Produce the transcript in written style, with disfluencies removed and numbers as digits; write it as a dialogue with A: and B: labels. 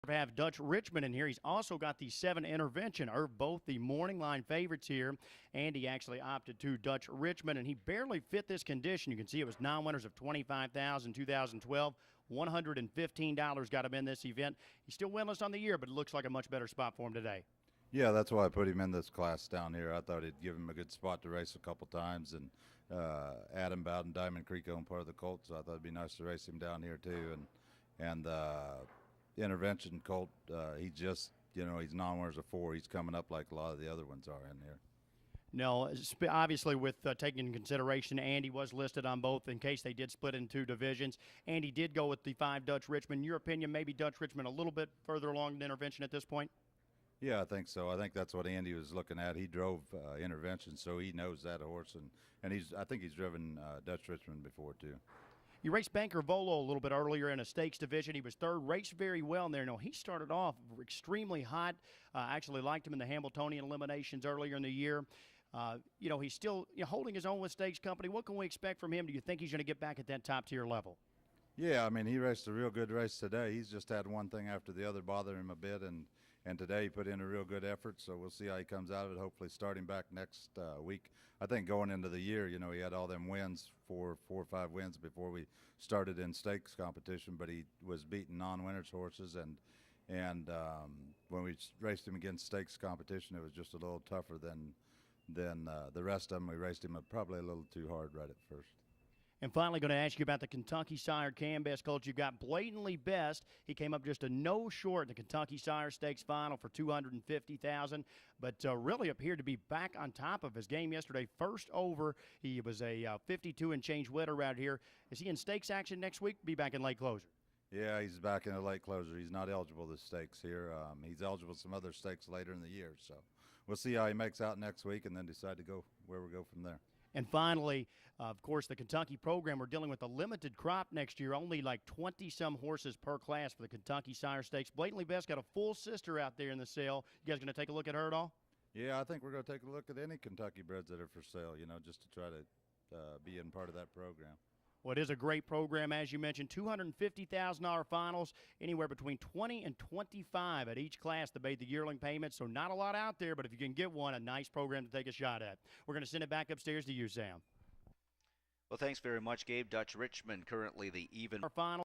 A: Have Dutch Richmond in here. He's also got the 7 intervention. Erv, both the morning line favorites here. Andy actually opted to Dutch Richmond, and he barely fit this condition. You can see it was non-winners of $25,000 in 2012. $115 got him in this event. He's still winless on the year, but it looks like a much better spot for him today.
B: Yeah, that's why I put him in this class down here. I thought it'd give him a good spot to race a couple times, and Adam Bowden, Diamond Creek owned part of the colt, so I thought it'd be nice to race him down here too. And intervention colt, he just, he's non-winners of 4. He's coming up like a lot of the other ones are in here.
A: No, obviously with taking into consideration, Andy was listed on both in case they did split into divisions. Andy did go with the 5 Dutch Richmond. In your opinion, maybe Dutch Richmond a little bit further along in intervention at this point?
B: Yeah, I think so. I think that's what Andy was looking at. He drove intervention, so he knows that horse, and I think he's driven Dutch Richmond before too.
A: You raced Banker Volo a little bit earlier in a stakes division. He was third, raced very well in there. No, he started off extremely hot. I actually liked him in the Hamiltonian eliminations earlier in the year. He's still holding his own with Stakes Company. What can we expect from him? Do you think he's going to get back at that top tier level?
B: Yeah, I mean, he raced a real good race today. He's just had one thing after the other bother him a bit, and today he put in a real good effort, so we'll see how he comes out of it, hopefully starting back next week. I think going into the year, he had all them wins, four or 5 wins before we started in stakes competition, but he was beating non-winners horses, and when we raced him against stakes competition, it was just a little tougher than the rest of them. We raced him probably a little too hard right at first.
A: And finally, going to ask you about the Kentucky Sire Cam Best colt. You've got Blatantly Best. He came up just a no short in the Kentucky Sire Stakes final for $250,000, but really appeared to be back on top of his game yesterday. First over, he was a 52 and change winner around here. Is he in stakes action next week? Be back in late closer.
B: Yeah, he's back in the late closer. He's not eligible to stakes here. He's eligible to some other stakes later in the year, so we'll see how he makes out next week and then decide to go where we go from there.
A: And finally, of course, the Kentucky program, we're dealing with a limited crop next year, only like 20-some horses per class for the Kentucky Sire Stakes. Blatantly Best got a full sister out there in the sale. You guys going to take a look at her at all?
B: Yeah, I think we're going to take a look at any Kentucky breds that are for sale, just to try to be in part of that program.
A: Well, it is a great program, as you mentioned. $250,000 finals, anywhere between 20 and 25 at each class to pay the yearling payment. So not a lot out there, but if you can get one, a nice program to take a shot at. We're going to send it back upstairs to you, Sam.
C: Well, thanks very much, Gabe. Dutch Richmond currently the even.
A: Our final.